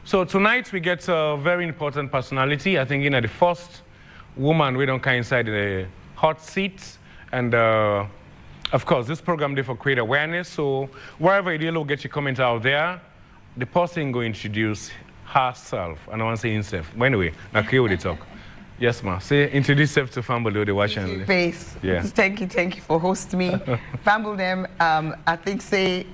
So tonight we get a very important personality. I think, the first woman we don't come inside the hot seat. And of course, this program there for create awareness. So wherever you will get your comment out there, the person going to introduce herself. And I want to say himself. But anyway, now clear with the talk. Yes, ma. Say, introduce yourself to family the watching. Face. Yeah. Thank you for hosting me. Family them, I think say,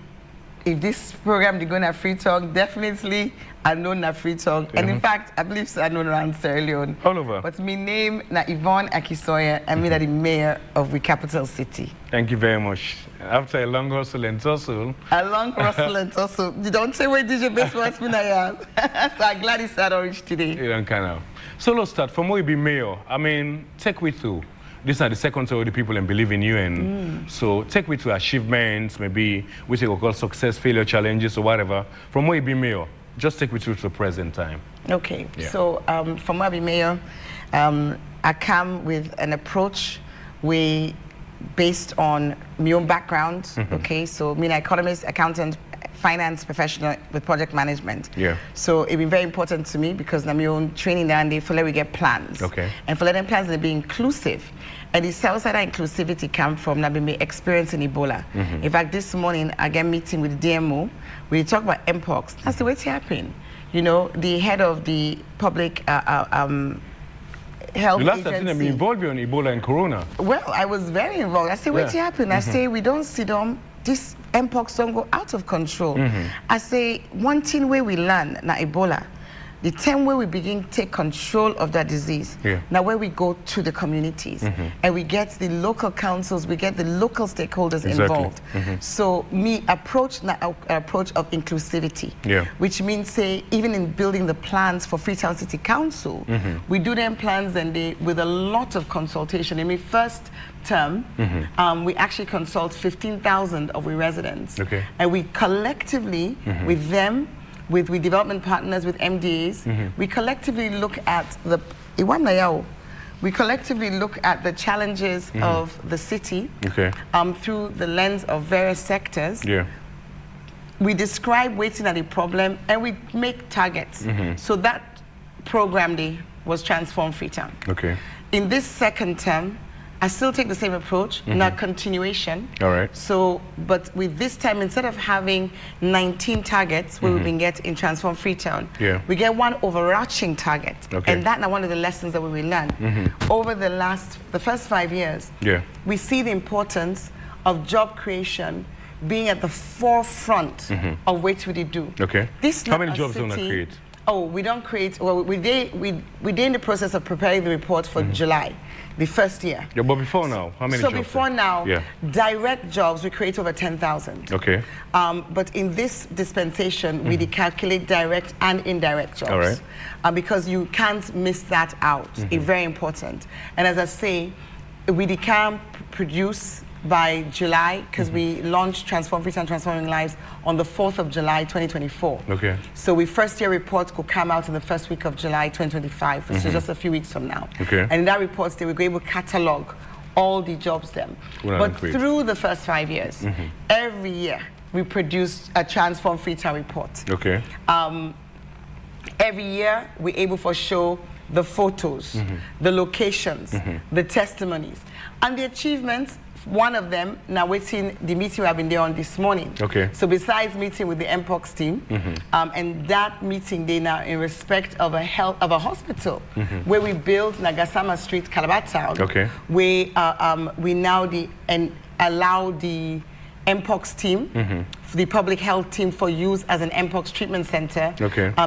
if this program they're going to free talk, definitely I know na free talk. And in fact, I believe I know around Sierra Leone. All over. But my name na Yvonne Akisoya, and me the mayor of the capital city. Thank you very much. After a long hustle and tussle. A long hustle and tussle. You don't say where DJ Best wants me now. So I'm glad it's at Orange today. You don't kind of. So let's start. From where you be mayor, I mean, take me through. These are the second to the people and believe in you. And so take me to achievements, maybe which you call success, failure, challenges, or whatever. From where you be mayor, just take me through to the present time. Okay. Yeah. So from where I be mayor, I come with an approach based on my own background. Okay. So I'm an economist, accountant, finance professional with project management. Yeah. So it be very important to me because I'm my own training there and they for let we get plans. Okay. And for letting plans they be inclusive. And the south side inclusivity come from now my experience in Ebola. In fact, this morning I get meeting with the DMO. We talk about Mpox. That's the way it's happening. You know, the head of the public health The last agency. time you involved you on Ebola and Corona. Well, I was very involved. I say, what's happening? I say, we don't see them. This Mpox don't go out of control. I say, one thing where we learn, na Ebola, the time where we begin to take control of that disease, now where we go to the communities and we get the local councils, we get the local stakeholders involved. So me approach of inclusivity, which means say even in building the plans for Freetown City Council, we do them plans and with a lot of consultation. In my first term, we actually consult 15,000 of we residents, and we collectively with them. With development partners, with MDAs, we collectively look at the challenges of the city through the lens of various sectors. We describe waiting at the problem and we make targets. So that program day was Transform Freetown. In this second term, I still take the same approach, not continuation. All right. So, but with this time, instead of having 19 targets, where we've been getting in Transform Freetown, we get one overarching target. And that's one of the lessons that we will learn. Over the first 5 years, we see the importance of job creation being at the forefront of what we do. How many jobs do you create? Oh, we don't create, well, we're in the process of preparing the report for July, the first year. But before now, how many jobs? So before now, direct jobs, we create over 10,000. But in this dispensation, we calculate direct and indirect jobs. Because you can't miss that out. It's very important. And as I say, we can produce by July, because we launched Transform Freetown Transforming Lives on the 4th of July, 2024. So we first year reports could come out in the first week of July, 2025, which is just a few weeks from now. And in that report, they will be able to catalog all the jobs then. But through the first 5 years, every year, we produce a Transform Freetown report. Every year, we're able to show the photos, the locations, the testimonies, and the achievements. One of them, now waiting the meeting I've been there on this morning. So besides meeting with the Mpox team, and that meeting they now in respect of a hospital where we built Nagasama Street, Calabar Town, where we now allow the Mpox team, the public health team for use as an Mpox treatment center.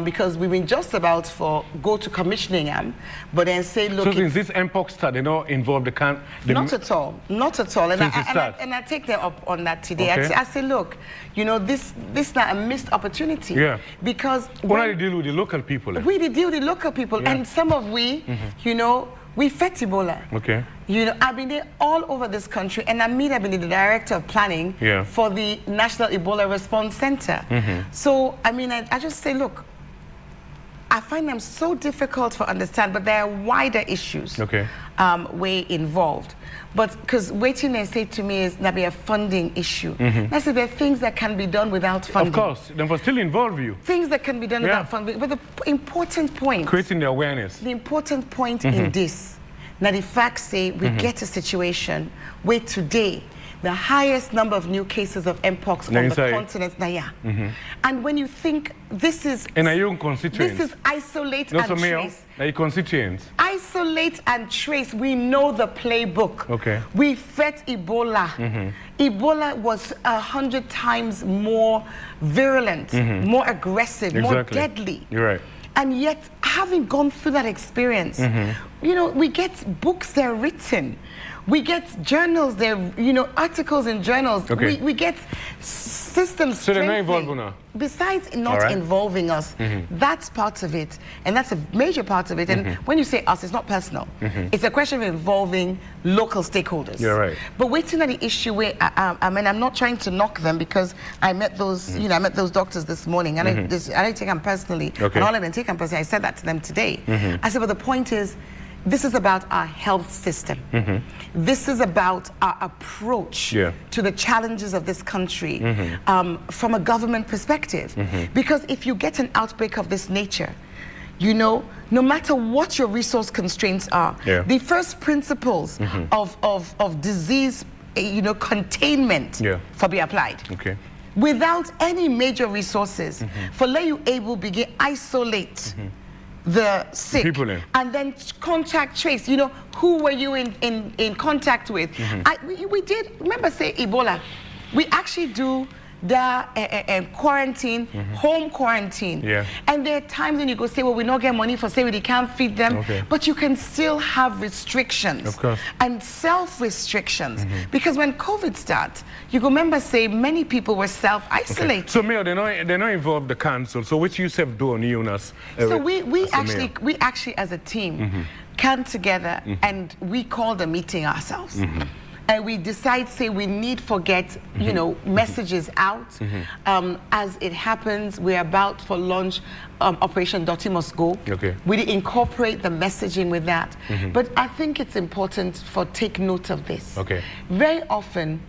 Because we've been just about to go to commissioning them, but then say, look. So since this Mpox start, they don't involve the not at all, not at all. And I take them up on that today. I say, look, you know, this is not a missed opportunity. Because when I deal with the local people. We deal with the local people, and some of you know, we fed Ebola. You know, I've been there all over this country, and I've been the director of planning for the National Ebola Response Center. So, I mean, I just say, look, I find them so difficult to understand, but there are wider issues way involved. But because waiting and say to me is there be a funding issue. That's there are things that can be done without funding. Of course, they must still involve you. Things that can be done without funding. But the important point, creating the awareness. The important point in this, now the facts say we get a situation where today the highest number of new cases of Mpox on the continent. And when you think this is... And are you constituents? This is isolate and trace. Are you constituents? Isolate and trace. We know the playbook. Okay. We fought Ebola. Ebola was 100 times more virulent, more aggressive, more deadly. You're right. And yet, having gone through that experience, you know, we get books that are written. We get journals, there, you know, articles in journals. We get systems. So they're not involved now? Besides not involving us, that's part of it. And that's a major part of it. And when you say us, it's not personal. It's a question of involving local stakeholders. You're right. But waiting at the issue where, I mean, I'm not trying to knock them because I met those, you know, I met those doctors this morning. And I didn't take them personally. And all I didn't take them personally, I said that to them today. I said, but the point is, this is about our health system. This is about our approach to the challenges of this country from a government perspective. Because if you get an outbreak of this nature, you know, no matter what your resource constraints are, the first principles of disease, you know, containment for be applied. Without any major resources, for let you able begin isolate the sick and then contact trace, you know, who were you in contact with. We did, remember say Ebola, we actually do the quarantine, home quarantine. And there are times when you go say, well, we don't get money for say we can't feed them, but you can still have restrictions and self-restrictions. Because when COVID starts, you go remember say many people were self-isolated. So Mayor, they're not involved the council. So what you self do on UNAS? So we actually as a team came together and we called a meeting ourselves. And we decide, say, we need to get, you know, messages out. As it happens, we're about for launch Operation Dotty Must Go. We incorporate the messaging with that. But I think it's important for take note of this. Very often,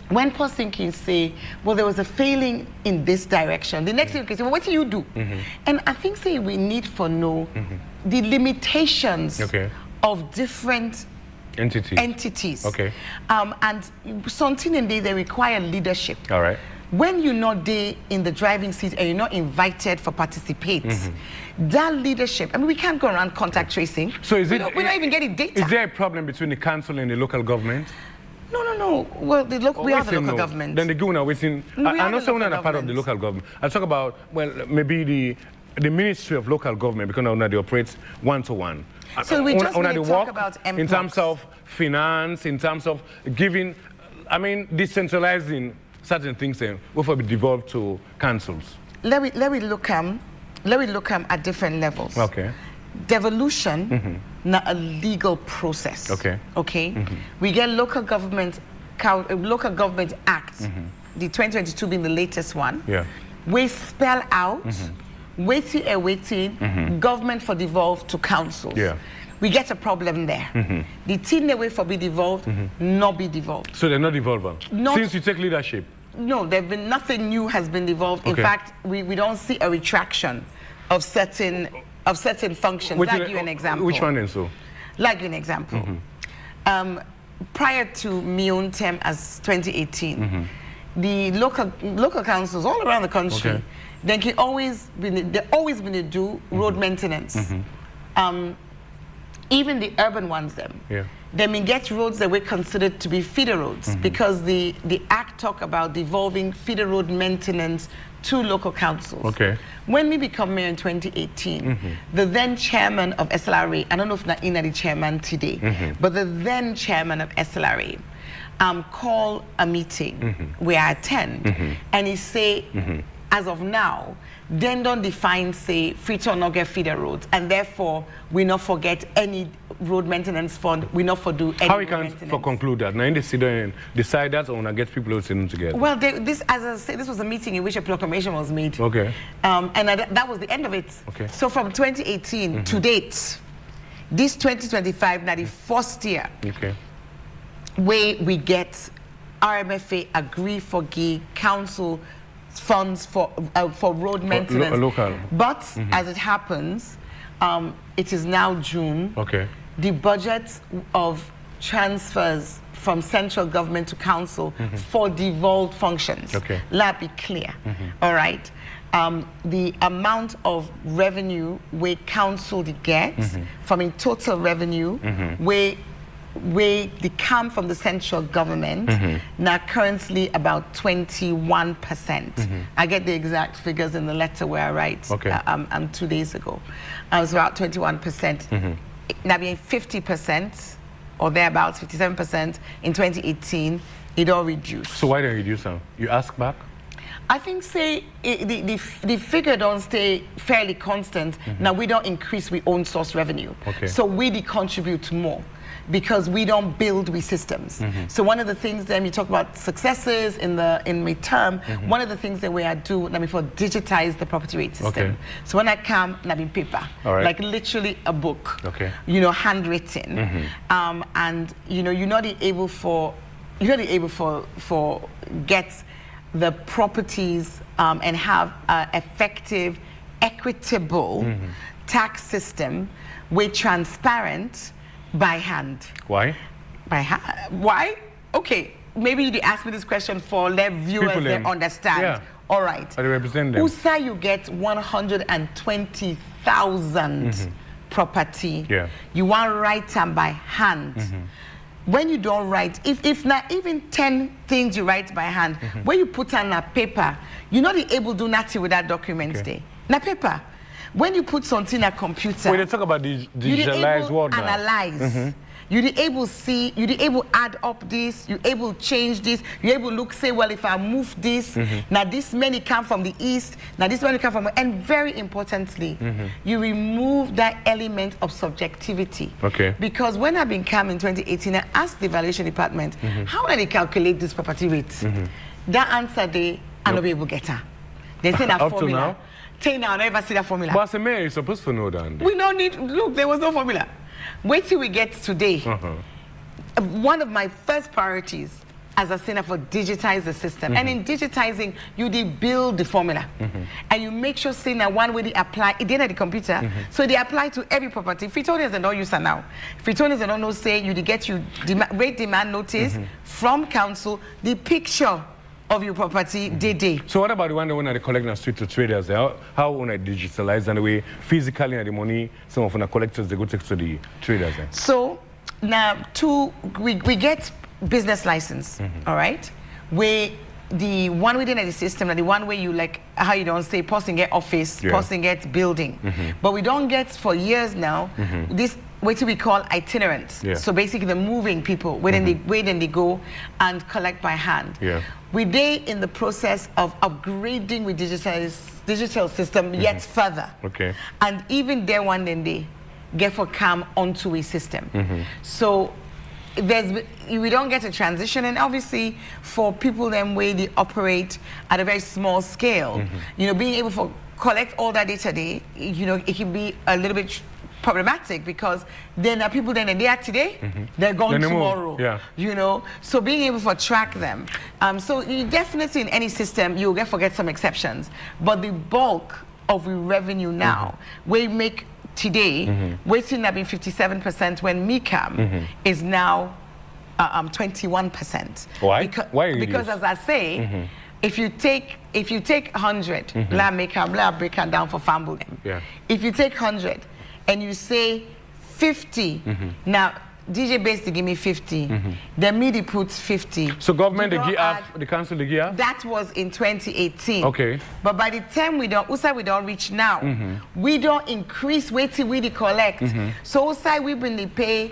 when Posinkin say, well, there was a failing in this direction, the next thing you can say, well, what do you do? And I think, say, we need to know the limitations of different entities. And something in there, they require leadership. When you're not there in the driving seat and you're not invited for participate, that leadership, I mean, we can't go around contact tracing. So we're not even getting data. Is there a problem between the council and the local government? No. Well, we are the local government. Then the Guna within. I know someone are part of the local government. I'll talk about, well, maybe the Ministry of Local Government, because now they operate one-to-one. So we just need to talk about Mpox. In terms of finance, in terms of giving, I mean, decentralizing certain things, will be devolved to councils. Let me look at different levels. Devolution, not a legal process. We get local government act, the 2022 being the latest one. We spell out. Waiting, government for devolve to councils. We get a problem there. The team that wait for be devolved, not be devolved. So they're not devolved? Since you take leadership? No, there's been nothing new has been devolved. In fact, we don't see a retraction of certain functions. Like you an example. Which one then so? Like you an example. Prior to Leone term as 2018, the local councils all around the country, they've always been to do road maintenance. Even the urban ones, they may get roads that were considered to be feeder roads because the act talk about devolving feeder road maintenance to local councils. When we become mayor in 2018, the then chairman of SLRA, I don't know if Naina the chairman today, but the then chairman of SLRA call a meeting where I attend, and he say, as of now, then don't define, say, Freetown not get feeder roads, and therefore we not forget any road maintenance fund, we not for do any How we can for conclude that? Now in the city decide that or get people sitting together? Well, this, as I say, this was a meeting in which a proclamation was made. Okay. And that was the end of it. Okay. So from 2018 to date, this 2025, now the first year, okay, where we get RMFA agree for the council funds for road maintenance. Local. But as it happens, it is now June. Okay. The budget of transfers from central government to council for devolved functions. Okay. Let be clear. All right. The amount of revenue where council gets from in total revenue where they come from the central government now currently about 21%. I get the exact figures in the letter where I write 2 days ago. I was about 21%. Now being 50% or thereabouts, 57% in 2018, it all reduced. So why did you reduce them? You ask back? I think, say, the figure don't stay fairly constant. Now we don't increase we own source revenue. Okay. So we contribute more because we don't build we systems. So one of the things then you talk about successes in midterm, one of the things that we are do, I mean, for digitize the property rate system. Okay. So when I come, I mean paper, like literally a book, you know, handwritten, and you know, you're not able for get the properties and have an effective, equitable tax system with transparent by hand. Why? By hand. Why? Okay, maybe you ask me this question for let viewers they understand. Yeah. All right. I represent them. USA, you get 120,000 property. Yeah. You want to write them by hand. When you don't write, if not even 10 things you write by hand, when you put on a paper, you're not able to do nothing with that document there. Na paper. When you put something in a computer, when they talk about the digitalized world now. Analyze. You're able see, you're able add up this, you're able change this, you're able look, say, well, if I move this, now this many come from the east, now this many come from, and very importantly, you remove that element of subjectivity. Okay. Because when I've been come in 2018, I asked the evaluation department, how do they calculate this property rate? That answer they are not able to get her. They say that formula. To now? Till now, I never see that formula. But as a mayor, you're supposed to know that. We don't need, look, there was no formula. Wait till we get today. One of my first priorities as a senator for digitize the system. And in digitizing, you build the formula. And you make sure saying that one way they apply, it did at the computer. So they apply to every property. Freetonians are not user now. Freetonians are not no say you get you rate demand notice from council, the picture of your property day. So what about the one that they collect on the street to traders? How when I digitalize and the way physically and the money, some of the collectors they go take to the traders? So now we get business license, all right? Where the one within the system, and the one where you like how you don't say person get office, person get building. But we don't get for years now this what we call itinerants. So basically the moving people where then they go and collect by hand. We're in the process of upgrading with digital system yet further. And even there one then they get for come onto a system. So we don't get a transition, and obviously for people then where they operate at a very small scale, you know, being able to collect all that data today, you know, it can be a little bit problematic because then are people then they are today, they're gone tomorrow. You know, so being able to track them. So you definitely in any system you'll forget some exceptions, but the bulk of the revenue now we make today, waiting to be 57% when me come is now 21%. Why? Because as I say, if you take 100, let break it down for family. If you take 100 and you say 50, now DJ basically give me 50, then me they put 50. So government they give half, the council they give half? That was in 2018. Okay. But by the time we don't reach now, we don't increase waiting we collect. So outside we been they pay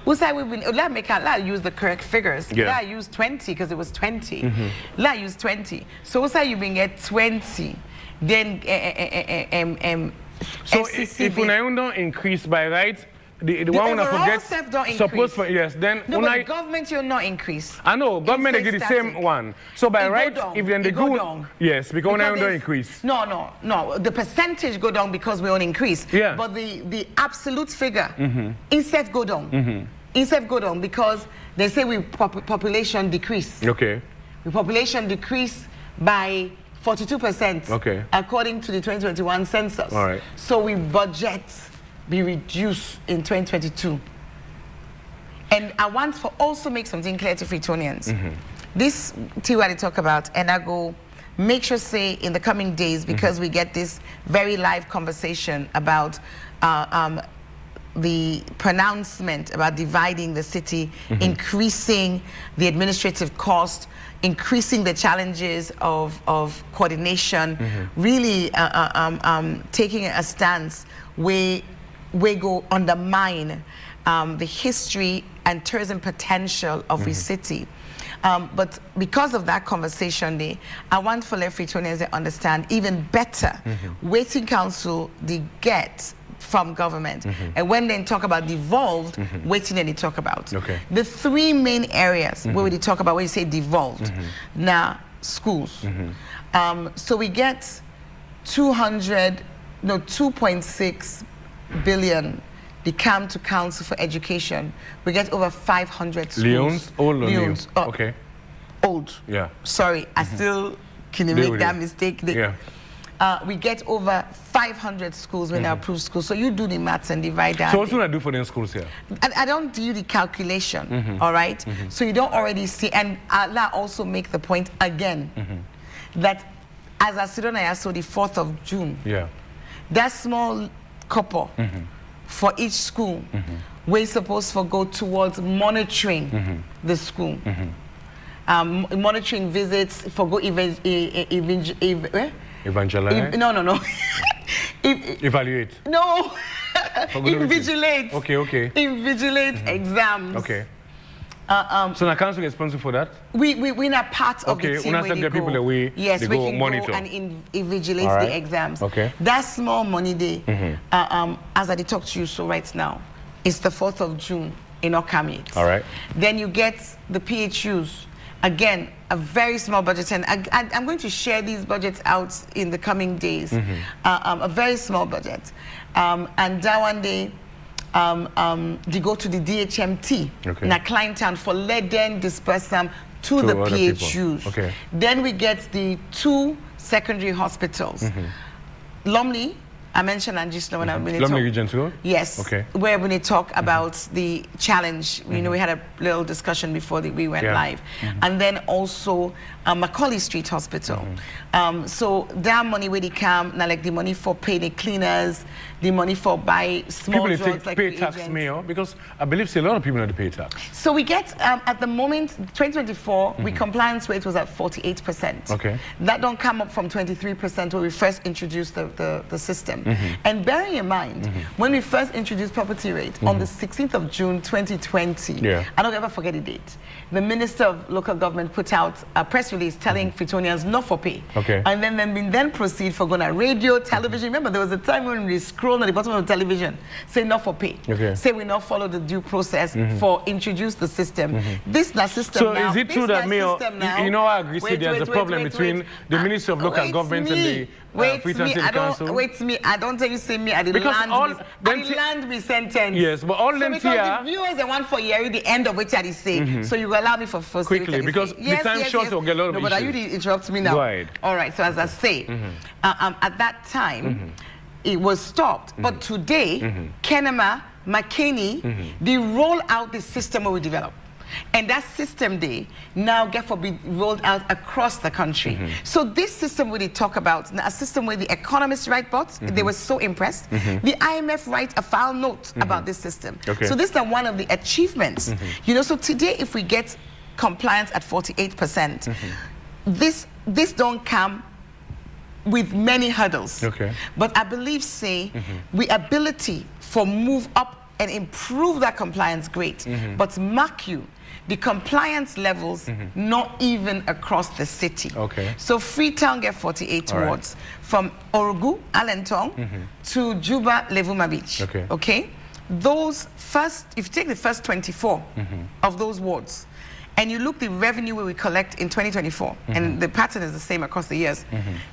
Who say we've been? Let use the correct figures. Yeah. Let use 20 because it was 20. Let use 20. So who say you've been get 20? Then so if we don't increase by right, the one when I forget suppose for yes then no, but the government will not increase. I know government they get the same one. So by right if then they go down. Yes, because now don't increase. No. The percentage go down because we don't increase. Yeah. But the absolute figure instead go down. Instead go down because they say we population decrease. Okay. The population decrease by 42%. Okay. According to the 2021 census. All right. So we budget be reduced in 2022. And I want to also make something clear to Freetonians. This thing I talk about, and I go make sure say in the coming days, because we get this very live conversation about the pronouncement about dividing the city, increasing the administrative cost, increasing the challenges of coordination, really taking a stance where we go undermine the history and tourism potential of the city. But because of that conversation, I want for Freetonians to understand even better waiting council they get from government. And when they talk about devolved, waiting they talk about. Okay. The three main areas where we talk about when you say devolved, now schools. So we get 2.6 billion they come to council for education. We get over 500 schools. Leone's? Old or new? Okay. Old. Yeah. Sorry, I still can make that mistake. Yeah. We get over 500 schools when they approve schools. So you do the maths and divide that. So what do I do for the schools here? I don't do the calculation, all right? So you don't already see, and Allah also make the point again, that as I sit on I saw the 4th of June, that small couple for each school, we're supposed to go towards monitoring the school. Monitoring visits for go evangelize? No. Evaluate? No. Invigilate. Okay. Invigilate exams. Okay. So the council is responsible for that? We're not part of the team where they go. People that we can monitor. Go and invigilate the exams. Okay. That small money day, as I talk to you so right now, it's the 4th of June in Okamit. All right. Then you get the PHUs. Again, a very small budget, and I'm going to share these budgets out in the coming days. A very small budget. And that one day, they go to the DHMT in a Kleintown for let them disperse them to the PHUs. Okay. Then we get the 2 secondary hospitals. Lumley, I mentioned and just when I'm Lumley Region 2? Yes. Okay. Where when they talk about the challenge, you know, we had a little discussion before we went live. And then also Macaulay Street Hospital. So that money where they come, now like the money for pay the cleaners, the money for buy small people drugs like pay tax, Mayor, because I believe a lot of people know to pay tax. So we get, at the moment, 2024, we compliance rate was at 48%. Okay. That don't come up from 23% when we first introduced the system. And bearing in mind, when we first introduced property rate on the 16th of June 2020, I don't ever forget the date, the Minister of Local Government put out a press release telling Freetonians not for pay. Okay. And then proceed for going to radio, television. Remember, there was a time when we scrolled at the bottom of the television, say not for pay. Okay. Say we not follow the due process for introduce the system. This na system so now. So is it true that, Mayor, you know, I agree there's a problem between the Ministry of Local Government and the Freetown City Council? I don't tell you say me, I did land me sentence. Yes, but all them here. Because the viewers, they want for you the end of which I say. So you allow me for first. Quickly, because the time short will get a lot of issues. But are you interrupt me now? Go ahead. All right, so as I say, at that time, it was stopped. But today, Kenema, McKinney, they roll out the system we develop. And that system now get for be rolled out across the country. So this system where they talk about, a system where the economists write about, they were so impressed. The IMF write a file note about this system. Okay. So this is one of the achievements. You know, so today if we get compliance at 48%, this don't come with many hurdles. Okay. But I believe, we ability for move up and improve that compliance, great. But mark you, the compliance levels not even across the city. Okay. So Freetown get 48 wards from Orugu, Alentong to Juba, Levuma Beach. Okay. Okay. Those first, if you take the first 24 of those wards, and you look the revenue we collect in 2024, and the pattern is the same across the years,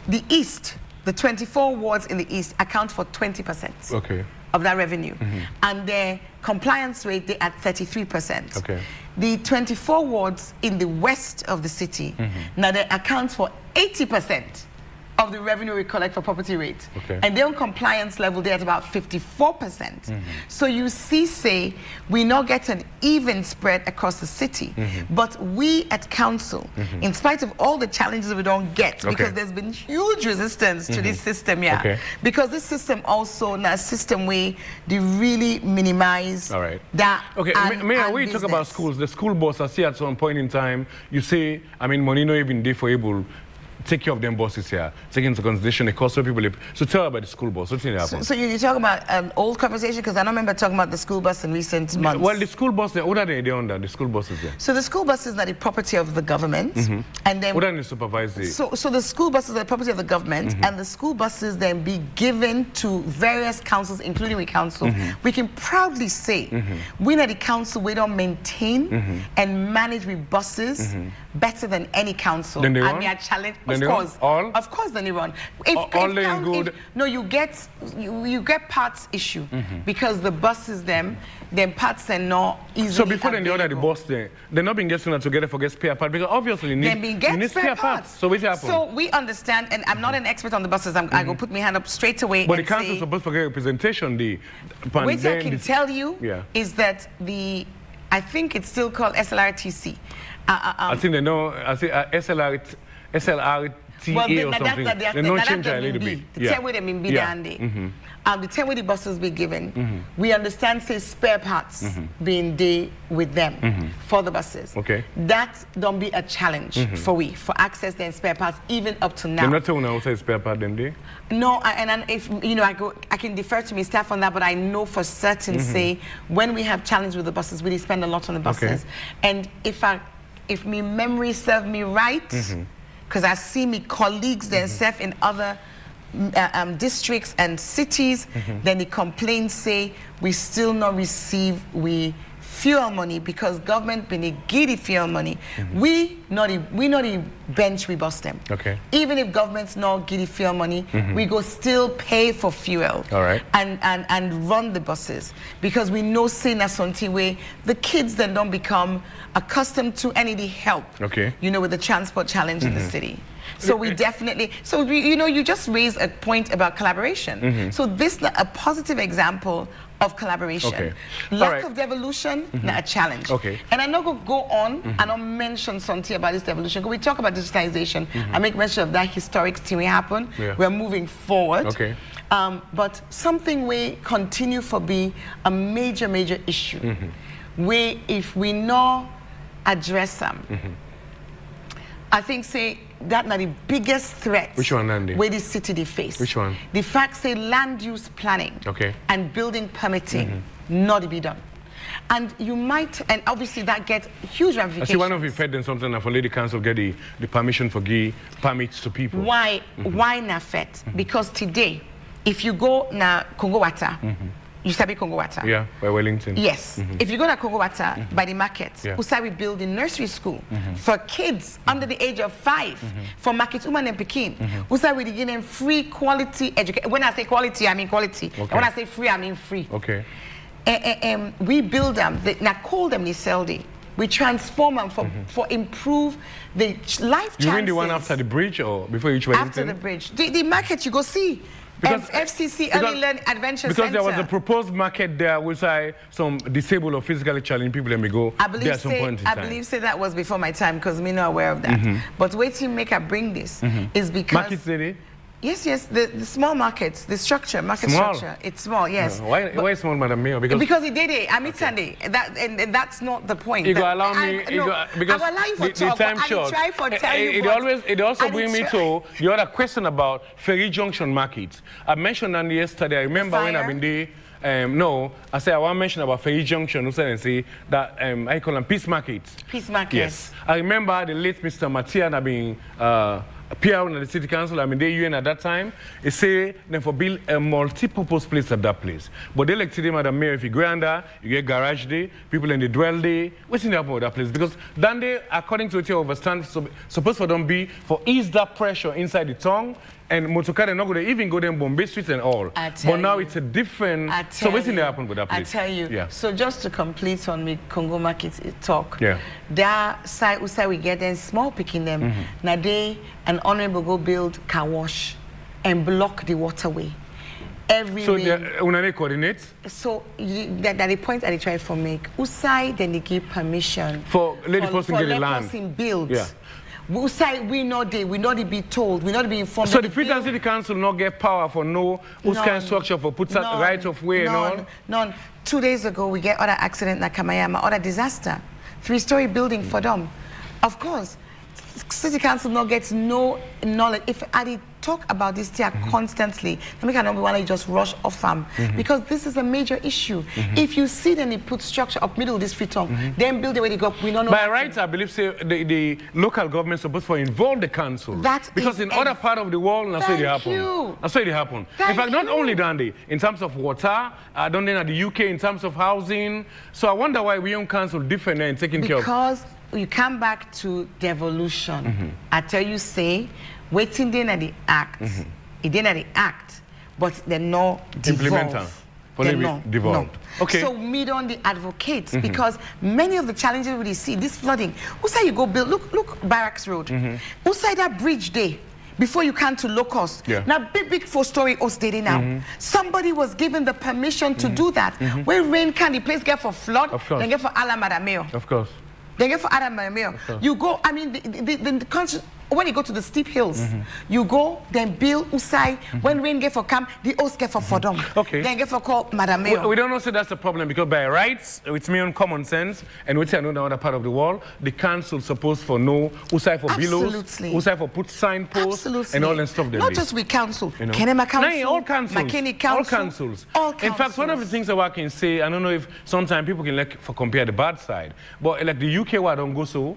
the East, the 24 wards in the East account for 20% of that revenue. And their compliance rate, they're at 33%. Okay. The 24 wards in the west of the city, now they account for 80% of the revenue we collect for property rates. Okay. And their compliance level, they're at about 54%. So you see, say, we not get an even spread across the city. But we at council, in spite of all the challenges we don't get, because there's been huge resistance to this system, because this system also, in a system where they really minimize that. Okay, Mayor, when you talk about schools, the school boss, I see at some point in time, you say, I mean, money not even there for able take care of them buses here, taking into consideration the cost of people. So tell about the school bus. What thing happened? So you talk about an old conversation, because I don't remember talking about the school bus in recent months. Well, the school bus, what are they on that? The school buses there? So the school buses are the property of the government, and then what are they supervised? So the school buses are the property of the government, and the school buses then be given to various councils, including we council. We can proudly say we at the council, we don't maintain and manage with buses better than any council. Then they and run? we are challenged. Then Of course, all? Of course, then they run. All they good? No, you get parts issue because the buses them parts are not easily. So before then they available. order the bus there, they're not being getting together for get spare parts, because obviously you need spare parts. So what happens? So we understand, and I'm not an expert on the buses. I go put my hand up straight away. But the council is supposed to get representation. What I can tell you is that I think it's still called SLRTC. I think they know. I think SLRTA or something. They don't change it a little bit. The 10 way they mean be the 10 way the buses be given. We understand say spare parts being there with them for the buses. Okay. That don't be a challenge for access and spare parts even up to now. They're not telling us say spare part them there? No, and if you know, I can defer to my staff on that, but I know for certain say when we have challenge with the buses, we spend a lot on the buses. And if my memory serve me right, because I see me colleagues themselves in other districts and cities, then the complaints say we still not receive fuel money because government been give the fuel money. We not bench we bust them. Okay. Even if government's not give the fuel money, we go still pay for fuel. All right. And run the buses because we know saying that something way the kids then don't become accustomed to any of the help. Okay. You know, with the transport challenge in the city. So we definitely, you just raised a point about collaboration. So this is a positive example of collaboration. Okay. Lack of devolution, not a challenge. Okay. And I'm not going to go on and not mention something about this devolution. Because we talk about digitization, I make mention of that historic thing we happen. Yeah. We're moving forward. Okay. But something we continue for be a major issue. Where if we not address them, I think say that not the biggest threat. Which one, Andy? Where the city they face. Which one? The fact say land use planning and building permitting not to be done. And you might, and obviously that gets huge ramifications. I see one of you fed them something and for Lady Council get the permission for give permits to people. Why not fed? Because today, if you go na Congo Water, you sabi Congo Water. Yeah, by Wellington. Yes. If you go to Congo Water by the market, we build a nursery school for kids under the age of 5 for market women and Pekin. We give them free quality education. When I say quality, I mean quality. And when I say free, I mean free. Okay. We build them, not call them, they sell them. We transform them for improve the life chances. You mean the one after the bridge or before you reach Wellington? After the bridge. The market you go see. Because FCC Early Learning Adventure Center. Because there was a proposed market there with some disabled or physically challenged people and we go there at some point in time. I believe that was before my time because me not aware of that. But waiting make I bring this is because... Market city? Yes, the small markets, the structure, market structure. It's small, yes. Why small, Madam Mayor? Because it did it. I mean, Sunday. And that's not the point. You go allow me. Because the time short. It also brings me to the other question about Ferry Junction market. I mentioned on yesterday. I remember when I've been there. no, I say I want to mention about Fei Junction, who said and say that I call them Peace Markets. Peace Markets. Yes. I remember the late Mr. Matiana being PR in the city council, I mean, they UN at that time, they say they for build a multi-purpose place at that place. But they like to them, Madam Mayor, if you go under, you get garage day, people in the dwell day, what's in the happen with that place? Because then they, according to what you understand, supposed for them be for ease that pressure inside the tongue, and motorcar not going to even go down Bombay Street and all. But now it's a different. So what's in the happen with that place? I tell you. Yeah. So just to complete on me Congo market talk. Yeah. There side we get them small picking them. Now they an honorable go build car wash and block the waterway. So they coordinate. So that the point that they try to make. Usai then they give permission for lady person get the land. Person build. Yeah. We not be told, we not be informed. So the Freetown City Council not get power for no kind of structure for put that right of way and all? None. 2 days ago we get other accident in Kamayama, other disaster. 3-story building for them. Of course, City Council not gets no knowledge. If I talk about this here constantly, then we cannot be one just rush off them because this is a major issue. If you see then they put structure up middle of this Freetown, then build the way they go. We don't know. By rights, I believe say the local government supposed to involve the council. Because in other part of the world, that's where they happen. That's where they happen. In fact, not only Dandy, in terms of water, I don't know in the UK in terms of housing. So I wonder why we don't council different and taking care of. Because you come back to devolution. I tell you, say, waiting then at the act, it didn't at the act, but they're not devolved. They're not devolved. No. Okay. So meet on the advocates because many of the challenges we see, this flooding, who say you go build, look Barracks Road, who say that bridge there, before you come to Locust. Now, big 4-story house there now. Somebody was given the permission to do that. When rain can, the place get for flood, then get for Alamadameo. Of course. They get for Adam Mayor. You go, I mean, the country, when you go to the steep hills, you go, then build Usai. When rain get for camp, the host get for Fodom. Okay. Then get for call Madam Mayor. We don't know say that's the problem because by rights, it's me on common sense, and which I know the other part of the world, the council supposed for no Usai for billows, Usai for put signposts, and all that stuff. Not just with council, Kenema Council, no, all councils, McKinney Council, all councils. In fact, one of the things that I can say, I don't know if sometimes people can like for compare the bad side, but like the UK where I don't go so,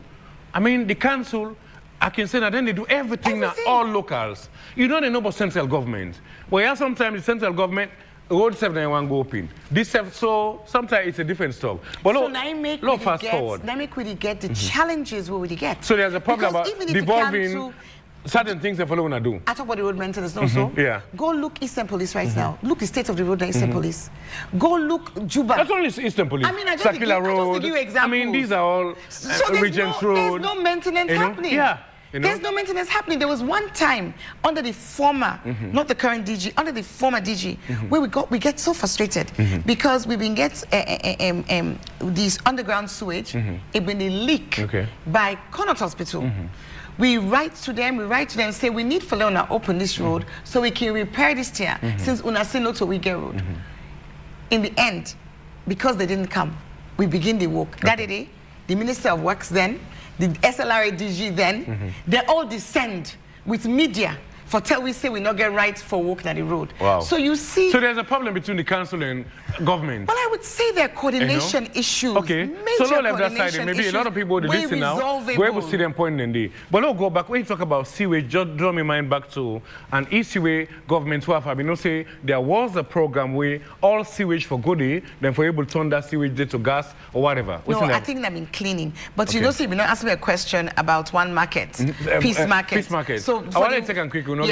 I mean the council. I can say that then they do everything now, all locals. You don't know about central government. Well, yeah, sometimes the central government, road 791 go open. This so sometimes it's a different stuff. But so look fast forward. Let me quickly get the challenges where we get. So there's a problem about devolving certain things that follow when I do. I talk about the road maintenance also. Yeah. Go look Eastern Police right now. Look the state of the road in Eastern Police. Go look Juba. Not only Eastern Police. I mean, I just give you examples. I mean, these are all Regents Road. There's no maintenance happening. Yeah. There's no maintenance happening. There was one time under the former, not the current DG, under the former DG, where we get so frustrated because we been get these underground sewage. It been a leak by Connaught Hospital. We write to them, say we need for Leone open this road so we can repair this tier since una say no to we get road. In the end, because they didn't come, we begin the work. That day, the Minister of Works then, the SLRA DG then, they all descend with media for tell we say we not get right for work on the road. Wow. So you see. So there's a problem between the council and government. Well, I would say there are coordination issues. Okay. Major so don't let that side. Maybe a lot of people will listen now. Where we see them pointing in the. But no, go back. When you talk about sewage, just draw my mind back to an easy way government to have. I mean, say there was a program where all sewage for goodie, then for able to turn that sewage to gas or whatever. No, I think I mean cleaning. But you know, see, you not ask me a question about one market, Peace Market. Peace Market. So I want to take a quick one. Time.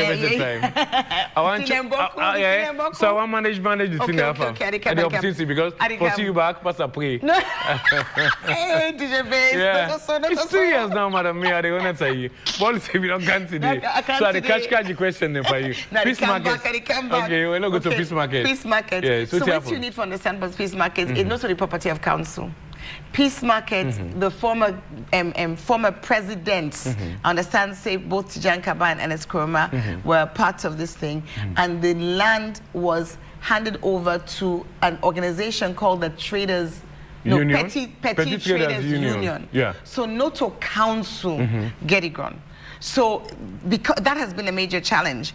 I want to. So I want manage the thing the opportunity because for see you back, pass a pray. Hey, DJ Base. Yeah. It's 2 years now, Madam Mayor. They want to tell you. But say we don't can today. So I catch the question then for you. Peace Market. Okay, we'll go to Peace Market. Peace Market. Yeah, so what you need to understand about Peace Market is not the property of council. Peace Market, the former presidents, I understand, say both Tijan Kaban and Eskroma were part of this thing, and the land was handed over to an organization called the Traders Petty Traders Union. Yeah. So Noto Council get it gone. So because that has been a major challenge,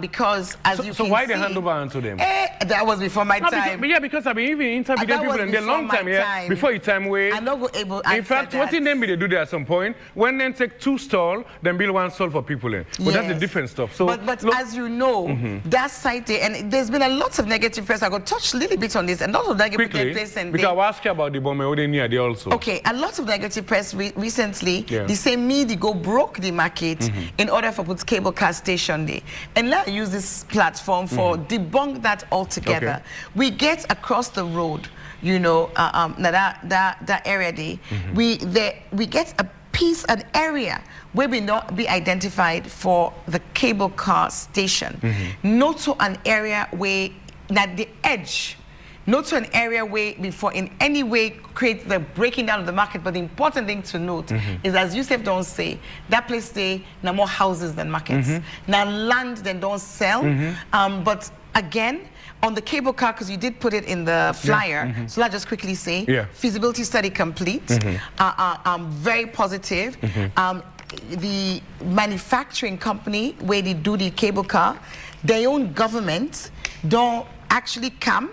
because as you can see... So why they hand over to them? That was before my time. Because I've been even interviewing people in a long time here, before your time way. I'm not able to in fact, what in them be they do there at some point, when they take 2 stalls, then build 1 stall for people in. But that's the different stuff. So, but as you know, that site there, and there's been a lot of negative press. I got touched a little bit on this, and a lot of negative press. Because I was asking about the Bormeh near there also. Okay, a lot of negative press recently. They say they go broke the market in order for put cable car station there. And let me use this platform for debunk that altogether. Okay. We get across the road, you know, that area there. We get a piece, an area where we not be identified for the cable car station. Not to an area where at the edge. Not to an area where before in any way create the breaking down of the market, but the important thing to note is, as Yusuf don't say, that place they now more houses than markets. Now land then don't sell. But again, on the cable car, because you did put it in the flyer, so let's just quickly say, feasibility study complete, very positive. The manufacturing company where they do the cable car, their own government don't actually come.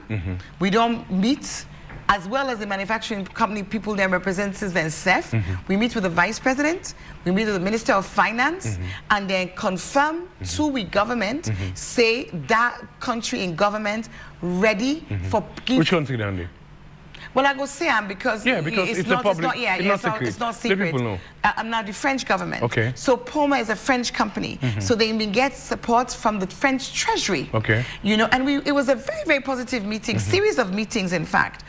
We don't meet, as well as the manufacturing company people, their representatives themselves. We meet with the vice president, we meet with the minister of finance, and then confirm to we government, say that country in government ready for... Which country down there? Well, I go say because it's not secret. It's not secret. People know. I'm now the French government. Okay. So Bormeh is a French company. So they even get support from the French Treasury. Okay. You know, and it was a very, very positive meeting, series of meetings, in fact.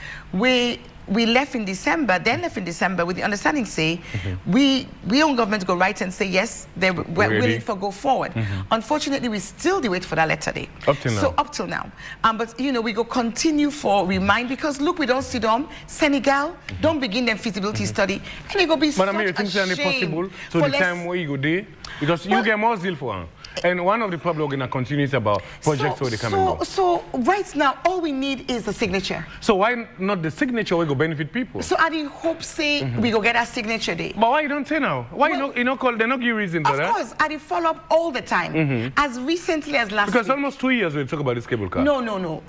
We left in December, with the understanding, say, we own government go right and say, yes, we're willing to go forward. Unfortunately, we still do wait for that letter day. Up till now. But, you know, we go continue for remind, because, look, we don't see them. Senegal, don't begin them feasibility study. And it go be such you think it's possible to the time where you go there? Because you get more zeal for them. And one of the problems we're going to continue is about projects where they come and go. So right now, all we need is a signature. So why not the signature will go benefit people? So I didn't hope, say, we go get a signature day. But why you don't say now? Why you not call, they not give reason for that? Of course, I did follow up all the time. As recently as last week. Because almost 2 years we talk about this cable car. No.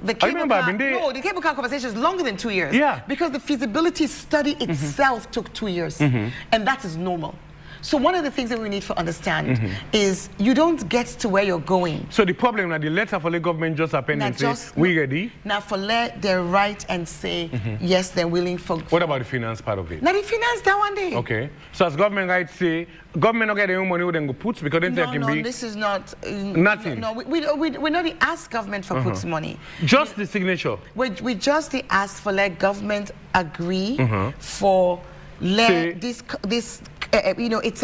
The cable car, the cable car conversation is longer than 2 years. Yeah. Because the feasibility study itself took 2 years. And that is normal. So one of the things that we need to understand is you don't get to where you're going. So the problem that the letter for the government just happened and say, we ready? Now for let they write and say, yes, they're willing for... What about the finance part of it? Now the finance, that one day. Okay. So as government right say, government not get their own money, we then go put, because then there can be... No, this is not... nothing. No, we not ask government for puts money. Just the signature? We just ask for let government agree for let this you know, it's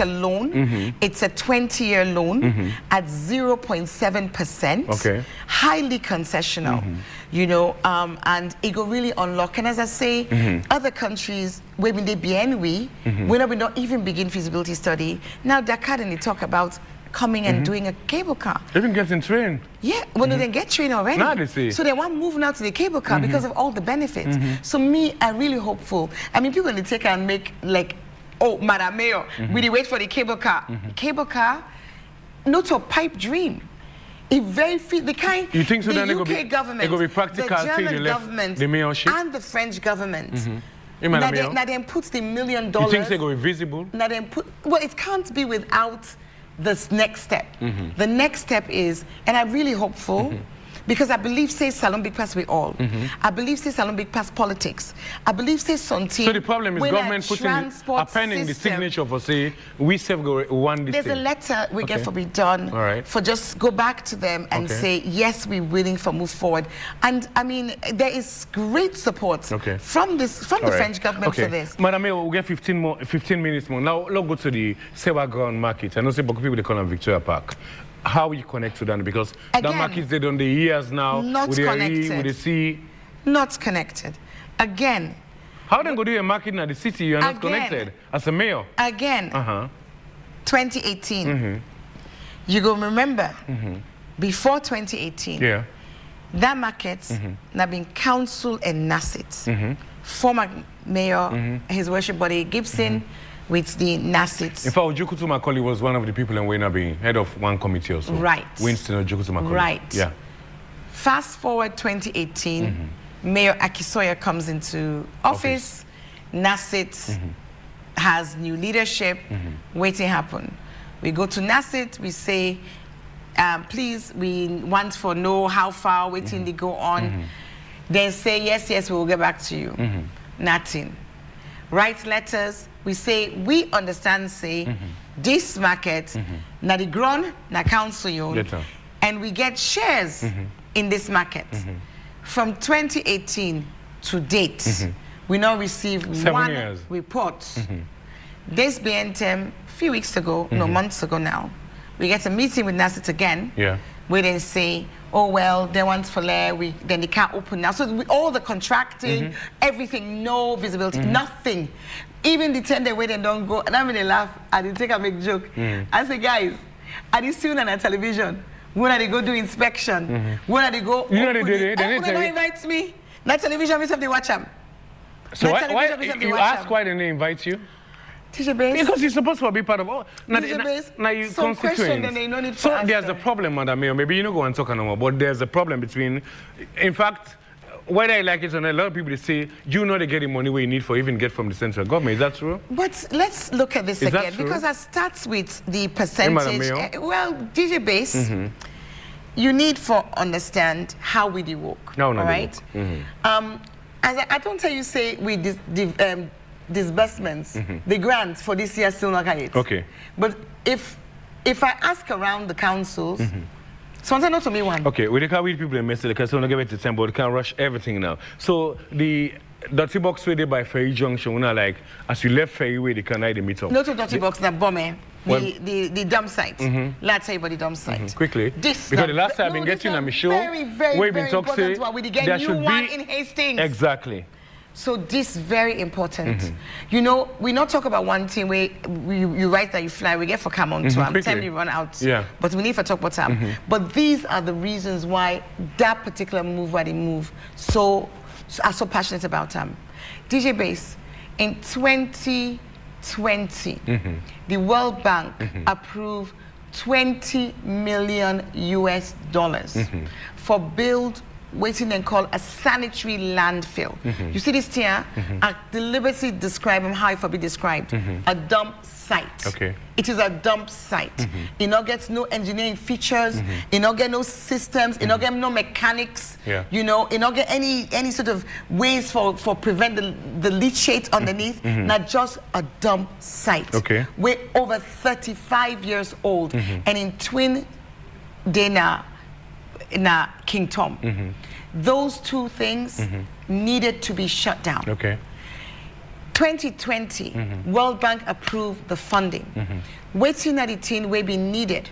a loan. It's a 20-year loan at 0.7%. Okay. Highly concessional. You know, and it will really unlock. And as I say, other countries where they we not even begin feasibility study. Now Dakar and they talk about coming and doing a cable car. Even getting trained. Yeah, well, they get trained already. Now they see. So they want to move now to the cable car because of all the benefits. So me, I'm really hopeful. I mean, people, they take and make like, oh, Madam Mayor, we wait for the cable car. Cable car, not a pipe dream. It very the kind. You think so? The then UK government, it will be practical. the German government, the mayorship, and the French government. Now then puts the $1 million. You think they go be visible? Now then well, it can't be without this next step. The next step is, and I'm really hopeful. Because I believe, say, Salon Big Pass we all. I believe, say, Salon Big Pass politics. I believe, say, Sonti. So the problem is government putting appending the signature for, say, we save one this There's a letter we get for be done. All right. For just go back to them and say, yes, we're willing for move forward. And, I mean, there is great support from the French government for this. Madam Mayor, we'll get 15 minutes more. Now, let's go to the Sewa Ground Market. I know some people, they call them Victoria Park. How you connect to that? Because the markets they done the years now. Not connected. With the sea. Not connected. Again. How then go do a market in the city? You are not connected as a mayor. Again. 2018. You go remember. Before 2018. Yeah. That market now been council and Nasset. Former mayor, his worship body Gibson. with the NASIT. In fact, Ojukutu Macaulay was one of the people in Wayne being head of one committee or so. Right. Winston Ojukutu Macaulay. Right. Yeah. Fast forward 2018, Mayor Akisoya comes into office. NASIT has new leadership. Waiting happen. We go to NASIT, we say, please, we want to know how far waiting they go on. Then say, yes, yes, we will get back to you. Nothing. Write letters. We say, we understand, say, this market, na the grown, na council you, and we get shares in this market. From 2018 to date, we now receive 7 years. report. This BNTM, a few weeks ago, no, months ago now, we get a meeting with NASIT again, where they say, oh, well, they want for layer, then they can't open now. So all the contracting, everything, no visibility, nothing. Even the tender where they don't go, and I'm going to laugh, and they take a big joke. I say, guys, are they soon on a television? When are they go do inspection? When are they go? You know they did it. They don't invite me. That television, we have to watch them. So why you ask why they invite you? Teacher base. Because you're supposed to be part of all. Now you some question, then they know need so to there's a problem, Madam Mayor. Maybe you don't go and talk anymore, but there's a problem between, in fact, whether I like it or not, a lot of people say, you know they get the money where you need for even get from the central government. Is that true? But let's look at this again, because that starts with the percentage. Well, DJ Base, you need for understand how we do work. No, all right? As I don't tell you, say, we disbursements, the grants for this year still not it. Okay. But if I ask around the councils, sometimes not to me one. Okay, we can't read people in message because we don't give it to time, but we can't rush everything now. So the dirty box way by Ferry Junction, we not like as you left Ferry way, they can hide the meet up. Not to dirty box, that Bormeh, the dump site. Let's say about the dump site. Quickly, because the last time I've been getting on my show, we've been talking, there should be in Hastings. Exactly. So this is very important. You know, we not talk about one thing where you write that you fly, we get for come on to I'm telling you run out. But we need to talk about time. But these are the reasons why that particular move, why they move, are so passionate about them. DJ Base, in 2020, the World Bank approved $20 million for build waiting and call a sanitary landfill. You see this here? I deliberately describe them how it will be described. A dump site. Okay. It is a dump site. It not gets no engineering features. It not get no systems. It not get no mechanics. You know, it not get any sort of ways for prevent the leachate underneath. Not just a dump site. Okay. We're over 35 years old, and in twin Dana. King Tom. Those two things needed to be shut down. Okay. 2020, World Bank approved the funding. Waiting at the thing where be needed.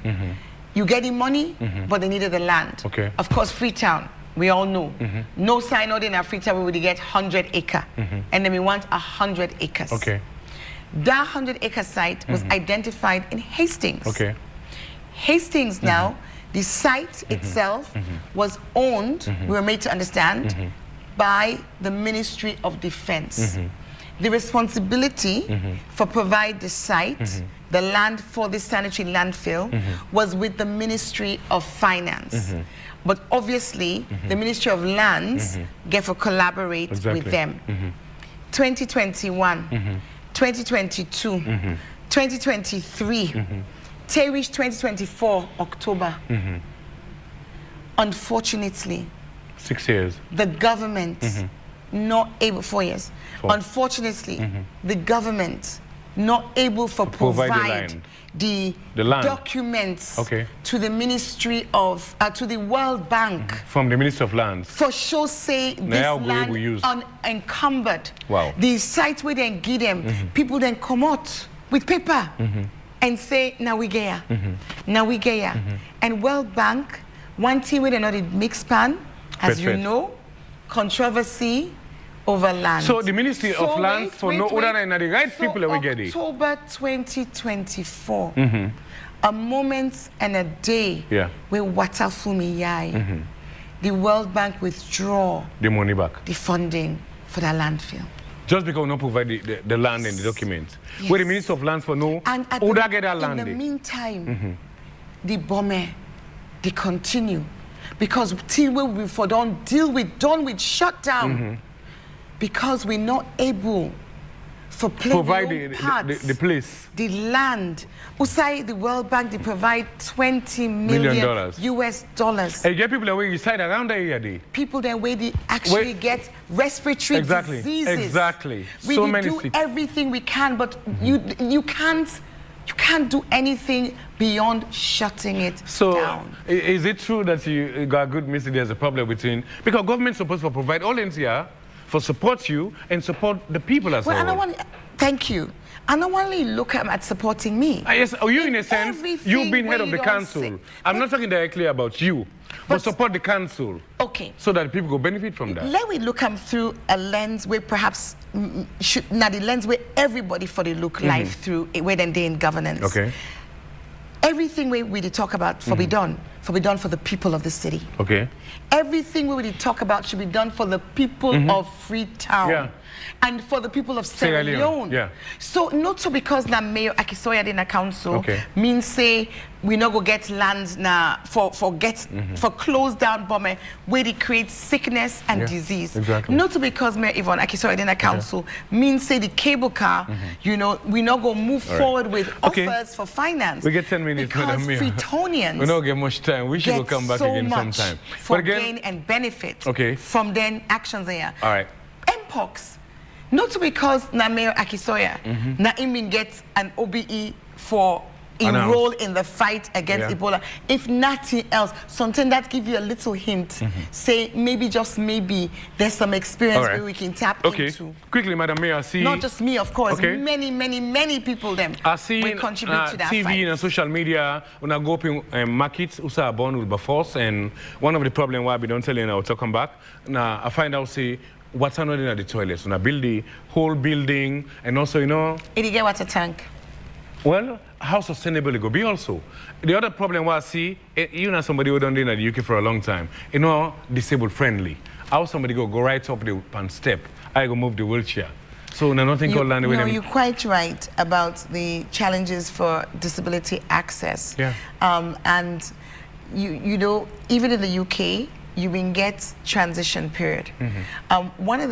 You get the money, but they needed the land. Okay. Of course, Freetown, we all know. No sign out in Freetown we would get 100 acre. And then we want 100 acres. Okay. That 100 acre site was identified in Hastings. Okay. Hastings now, the site itself was owned, we were made to understand, by the Ministry of Defense. The responsibility for provide the site, the land for the sanitary landfill, was with the Ministry of Finance. But obviously, the Ministry of Lands get to collaborate with them. 2021, 2022, 2023, reach 2024, October. Unfortunately, 6 years. The government not able, 4 years. Unfortunately, the government not able to provide the documents to the Ministry of, to the World Bank. From the Ministry of Lands. For sure say this land unencumbered. Wow. The site where they give them, people then come out with paper and say, now we get ya. Now we get ya. And World Bank, one thing with another mixed pan, as you know, controversy over land. So the Ministry of Lands for no other than the right people that we get it. October 2024, a moment and a day where Watafumi Yai, the World Bank withdraw the money back, the funding for that landfill. Just because we don't provide the land and the documents. Yes. Where the Minister of Lands for no, and who that get that land? In the meantime, the Bormeh, they continue. Because till we for done with shutdown. Because we're not able to provide the place. The land. Usai, the World Bank, they provide $20 million US dollars. And you get people that way reside around the area. People that way they actually get respiratory diseases. Exactly. We so many do cities. everything we can, but you can't do anything beyond shutting it down. So, is it true that you got a good message? There's a problem between because government's supposed to provide all NCR for support you and support the people as well. Thank you. I don't want to look at supporting me. Yes, you in a sense, you've been head of the council. I'm not talking directly about you, but support the council. Okay. So that people will benefit from that. Let me look through a lens where perhaps, the lens where everybody for the look life through, where then they in governance. Okay. Everything we talk about for be done for the people of the city. Okay. Everything we talk about should be done for the people of Freetown. Yeah. And for the people of Sierra Leone. Yeah. So not so because na Mayor Akisoya in a council means say we not go get land na for close down Bormeh where they create sickness and disease. Exactly. Not because Mayor Yvonne Akisoya in a council means say the cable car, we not go move forward with offers for finance. We get 10 minutes. Because Freetonians we don't get much time. We should go come back again sometime. For gain and benefit from then actions there. All right. MPOX. Not because na Mayor Akisoya, na even get an OBE for enroll in the fight against Ebola. If nothing else, something that give you a little hint, say maybe just maybe there's some experience where we can tap into. Quickly, Madam Mayor, I see. Not just me, of course. Many people them will contribute to that TV fight. and social media, when I go up in markets, also are born with the force, and one of the problems why we don't tell you now to come back. Now I find out say what's not in the toilets. When I build the whole building, and also It get water tank. Well, how sustainable it go be also. The other problem was, see, somebody who done in the UK for a long time, disabled friendly. How somebody go right up the pan step, I go move the wheelchair. So nothing called land. No, you're quite right about the challenges for disability access. Yeah. And even in the UK, you can get transition period. One of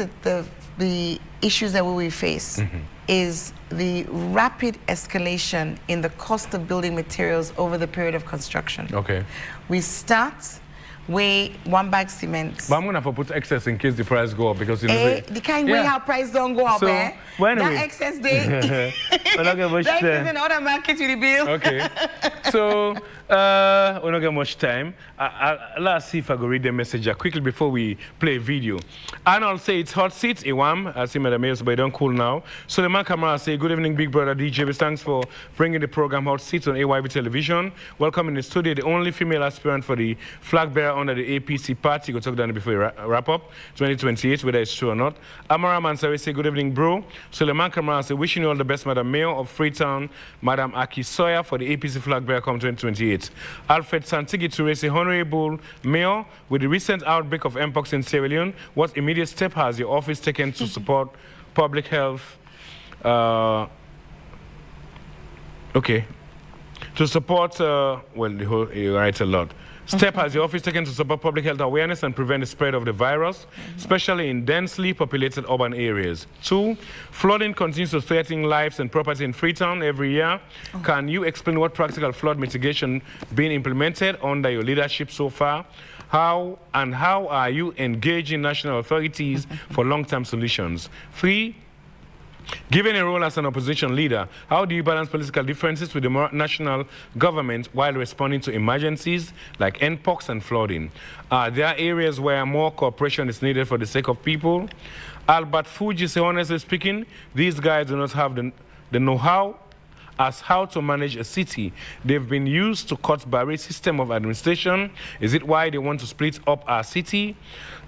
the issues that we face is the rapid escalation in the cost of building materials over the period of construction. Okay. We start with 1 bag cement. But I'm gonna put excess in case the price go up because the kind way how price don't go up, anyway. That excess day. That is in other markets with the bill. Okay. So we don't get much time. Let's see if I go read the message quickly before we play a video. Arnold say it's hot seats, Iwam. I see Madam Mayor, but don't cool now. Suleiman Kamara say good evening, Big Brother DJ. Thanks for bringing the program Hot Seats on AYB television. Welcome in the studio, the only female aspirant for the flag bearer under the APC party. Go talk down before you wrap up. 2028, whether it's true or not. Amara Mansari say good evening, bro. Suleiman Kamara say wishing you all the best, Madam Mayor of Freetown, Madam Akisoya for the APC flag bearer come 2028. Alfred Santigi Toure say Honorable Mayor, with the recent outbreak of mpox in Sierra Leone, what immediate step has your office taken to support public health? To support, you write a lot. Step has your office taken to support public health awareness and prevent the spread of the virus, especially in densely populated urban areas. 2, flooding continues to threaten lives and property in Freetown every year. Can you explain what practical flood mitigation being implemented under your leadership so far? How are you engaging national authorities for long-term solutions? 3, given a role as an opposition leader, how do you balance political differences with the national government while responding to emergencies like mpox and flooding? There are areas where more cooperation is needed for the sake of people. Albert Fuji says, honestly speaking, these guys do not have the know-how as how to manage a city. They've been used to cut barrier system of administration. Is it why they want to split up our city?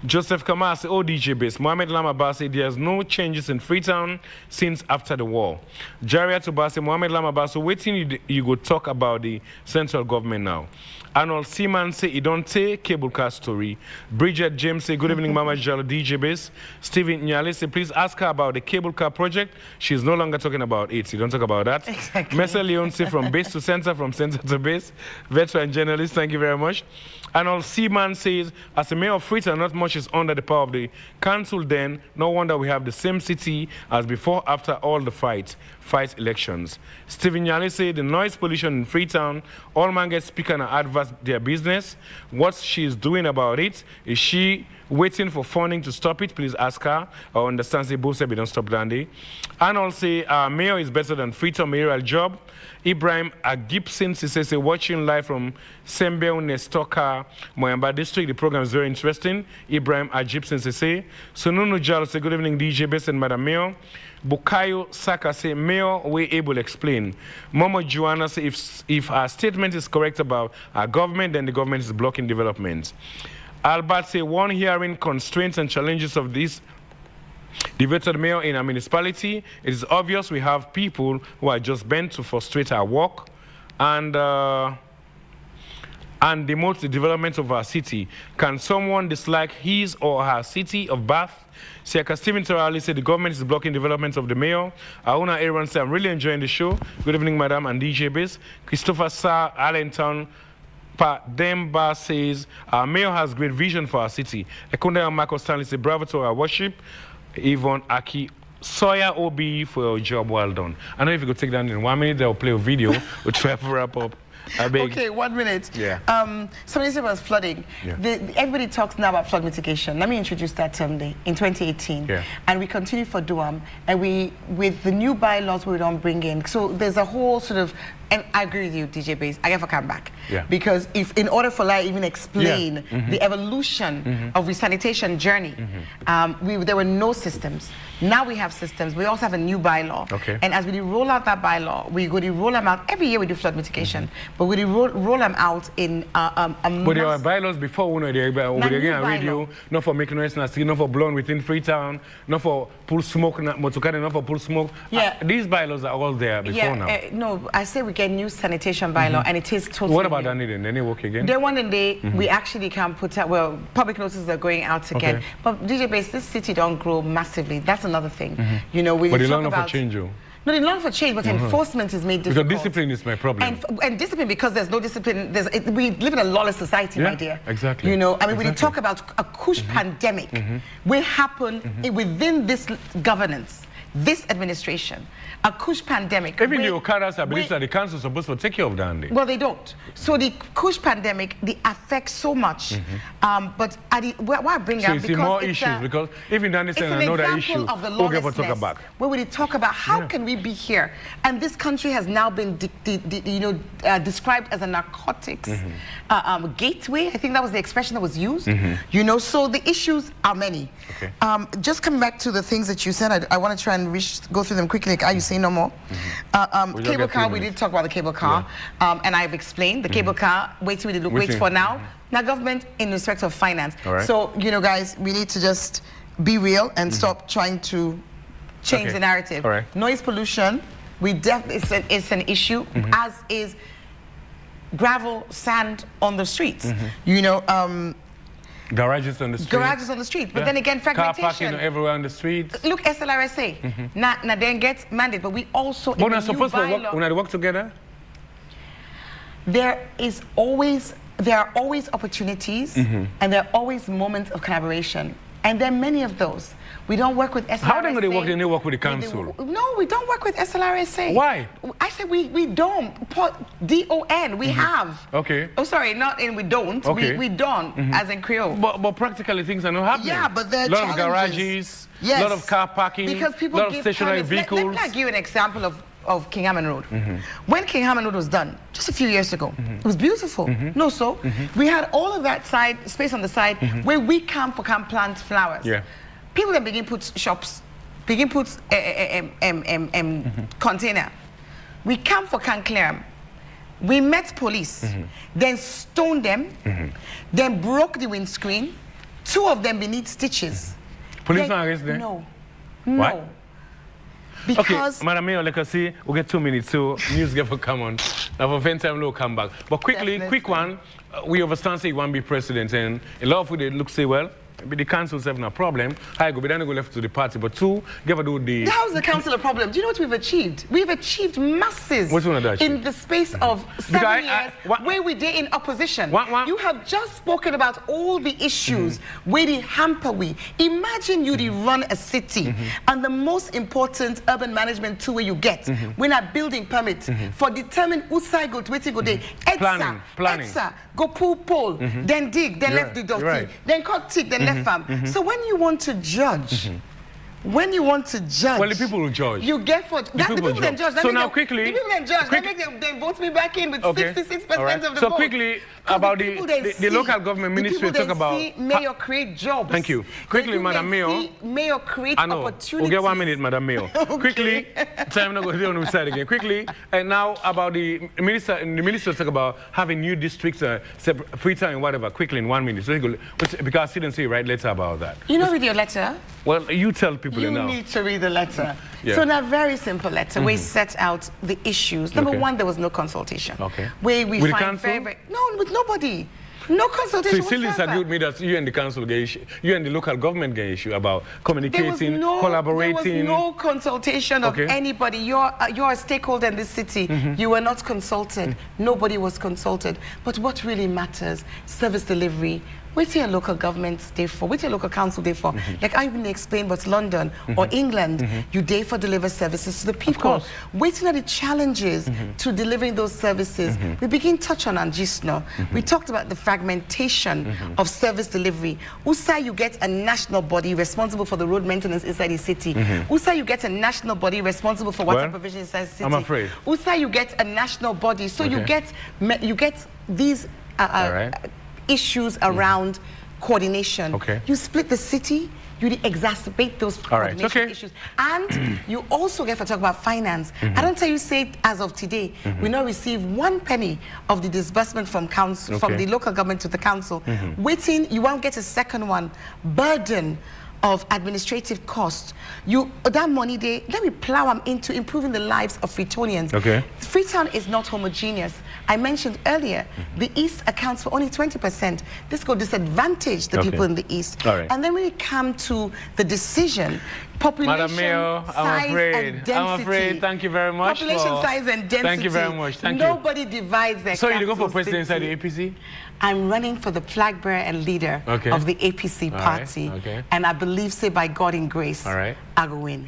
Joseph Kamar said, DJ base. Mohamed Lamaba said there's no changes in Freetown since after the war. Jaria Toba said, Mohamed Lamaba, so waiting you go talk about the central government now. Arnold Seaman say, "It don't take cable car story." Bridget James say, "Good evening, Mama Jalo DJ Base." Stephen Nyale say, "Please ask her about the cable car project. She's no longer talking about it. You don't talk about that." Exactly. Mesa Leone say, "From base to center, from center to base." Veteran journalist, thank you very much. Arnold Seaman says, "As a mayor of Freetown, not much is under the power of the council then. No wonder we have the same city as before after all the fight elections." Stephen Nyale said, "The noise pollution in Freetown, all man gets speaker and adverse their business. What she's doing about it, is she waiting for funding to stop it? Please ask her." I understand say both said we don't stop Dandy. Arnold say, "Mayor is better than Freetown mayoral job." Ibrahim Gibson says, "Watching live from Sembeu Nestoka, Moyamba district. The program is very interesting." Ibrahim Gibson says, Sununu Jalo say, "Good evening, DJ Best and Madam Mayor." Bukayo Saka say, "Mayor, we able explain." Momo Joanna say, if our statement is correct about our government, then the government is blocking development. Albert say, "One hearing constraints and challenges of this devoted mayor in a municipality. It is obvious we have people who are just bent to frustrate our work and demote the development of our city. Can someone dislike his or her city of Bath?" Siaka Stephen Torali said, "The government is blocking development of the mayor." Auna Aaron said, "I'm really enjoying the show. Good evening, Madam and DJ Biz." Christopher Sa Allentown Demba says, "Our mayor has great vision for our city." Ekunda and Marco Stanley say, "Bravo to our worship." Yvonne Aki Sawyer OB for your job well done. I know if you could take that in 1 minute, they'll play a video. We'll try to wrap up. Okay, 1 minute. Yeah. Somebody said about flooding. Yeah. Everybody talks now about flood mitigation. Let me introduce that term in 2018. Yeah. And we continue for DUAM. And with the new bylaws we don't bring in. So there's a whole sort of, and I agree with you, DJ Base, I have to come back. Yeah. Because if, in order for I even explain the evolution of resanitation journey, there were no systems. Now we have systems. We also have a new bylaw. Okay. And as we roll out that bylaw, we go to roll them out. Every year we do flood mitigation, but we roll them out in a But there are bylaws before, they're again radio, not for making noise, not for blowing within Freetown, not for pull smoke, not for pull smoke. Yeah. These bylaws are all there before now. No, I say we get new sanitation bylaw, and it is totally What about new. that then? Any work again? Then one day we actually can put out, well, public notices are going out again. Okay. But DJ Base, this city don't grow massively. That's another thing. But the law for change, you. No, the law for change, but enforcement is made difficult. Because discipline is my problem. And discipline, because there's no discipline. We live in a lawless society, my dear. Exactly. You know, I mean, when you talk about a kush pandemic, will happen within this governance, this administration. A kush pandemic. Even the Okadas, I believe that the council is supposed to take care of that. Well, they don't. So the kush pandemic, the affects so much. But why I bring up, you see more issues, because even that is another issue. Of the lawlessness, where we talk about how can we be here, and this country has now been described as a narcotics gateway. I think that was the expression that was used. You know, so the issues are many. Okay. Just coming back to the things that you said, I want to try and go through them quickly. Are you saying no more? Cable car, we did talk about the cable car, and I've explained the cable car. Wait for now. Now, government in respect of finance. Right. So, you know, guys, we need to just be real and stop trying to change the narrative. Right. Noise pollution, it's an issue, as is gravel, sand on the streets. You know, garages on the street. Garages on the street. But then again, fragmentation. Car parking everywhere on the street. Look, SLRSA. Now then get mandate, but we also. But we're supposed to work together. There are always opportunities, and there are always moments of collaboration, and there are many of those. We don't work with SLRSA. How do they work? They work with the council. No, we don't work with SLRSA. Why? I said we don't. DON, we have. Okay. Oh, sorry, not in we don't. Okay. We don't, as in Creole. But practically things are not happening. Yeah, but there are a lot of garages, a lot of car parking, because people a lot of stationary vehicles. Let me give you an example of King Hammond Road. When King Hammond Road was done, just a few years ago, it was beautiful. We had all of that space on the side where we can plant flowers. Yeah. People then begin put shops, begin put container. We come for can clear them. We met police, then stoned them, then broke the windscreen. 2 of them beneath stitches. Police not arrest them? No. Why? Because okay, Madam Mayor, like I say, we'll get 2 minutes, so news get for come on. Now for first time, we'll come back. But quickly, quick one. We understand say you want to be president, and a lot of people they look say, well, maybe the council's having a problem. I go, but then I go left to the party. But two, give a do the. How's the council a problem? Do you know what we've achieved? We've achieved masses in the space of 7 years where we did in opposition. You have just spoken about all the issues where the hamper we. Imagine you run a city and the most important urban management tool you get when a building permit for determine whose side go to where to go there. Planning. ETSA, go pull pole, then dig, then left the dirty, then cut tick, then left farm. So when you want to judge, well, the people will judge. You get for the people then judge. So now quickly, the people then judge. They vote me back in with 66% of the vote. So quickly about the local government ministry talk about mayor create jobs. Thank you. Quickly, Madam Mayor. Mayor create opportunities. We'll get 1 minute, Madam Mayor. Quickly, time not going to on the side again. Quickly, and now about the minister talk about having new districts, Freetown and whatever. Quickly in 1 minute. So because I didn't say right letter about that. You know, read your letter. Well, you tell people now. You need to read the letter. So in a very simple letter, we set out the issues. Number one, there was no consultation. Where we find with nobody. No consultation. So you still disagree with me that you and the council get issue, you and the local government get issue about communicating, collaborating. There was no consultation of anybody. You're a stakeholder in this city. You were not consulted. Nobody was consulted. But what really matters, service delivery. What's your local government day for? What's your local council day for? Like I even explained, but London or England, you day for deliver services to the people. Waiting at the challenges to delivering those services. We begin touch on just now. We talked about the fragmentation of service delivery. USA, you get a national body responsible for the road maintenance inside the city. USA, you get a national body responsible for water provision inside the city. I'm afraid. USA, you get a national body. So you get these issues around coordination. You split the city, you exacerbate those coordination issues. And you also get to talk about finance. I don't tell you say as of today, we now receive 1 penny of the disbursement from council, from the local government to the council. Waiting, you won't get a second one. Burden of administrative costs. That money let me plow them into improving the lives of Freetonians. Freetown is not homogeneous. I mentioned earlier, the East accounts for only 20%. This could disadvantage the people in the East. And then when it comes to the decision, population, Madam Mayor, size and density. I'm afraid. Thank you very much. Population size and density. Thank you very much. Nobody divides their So you go for president inside the APC? I'm running for the flag bearer and leader of the APC party. And I believe, say, by God in grace, I will win.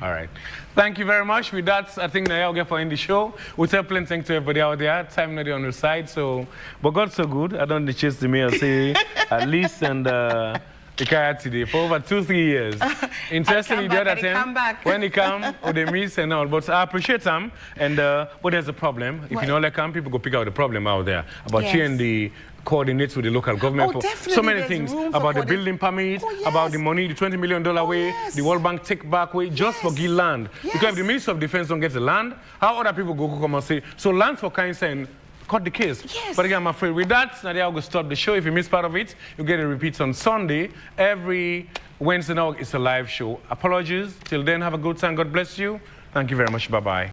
Thank you very much. With that, I think now I'll get for in the show. We'll tell plenty thanks to everybody out there. Time not on the side, so but God's so good. I don't chase the mayor say at least and the today for over 2-3 years. Interestingly, the other time when he come or they miss and all, but I appreciate them. And but there's a problem. If you know like people go pick out the problem out there about you and the coordinates with the local government for so many things about the building permit, about the money, the $20 million way, the World Bank take back way, just for give land. Because if the Minister of Defense don't get the land, how other people go come and say, so land for kind saying, cut the case. But again, I'm afraid with that, Nadia will stop the show. If you miss part of it, you get a repeat on Sunday. Every Wednesday now, it's a live show. Apologies. Till then, have a good time. God bless you. Thank you very much. Bye-bye.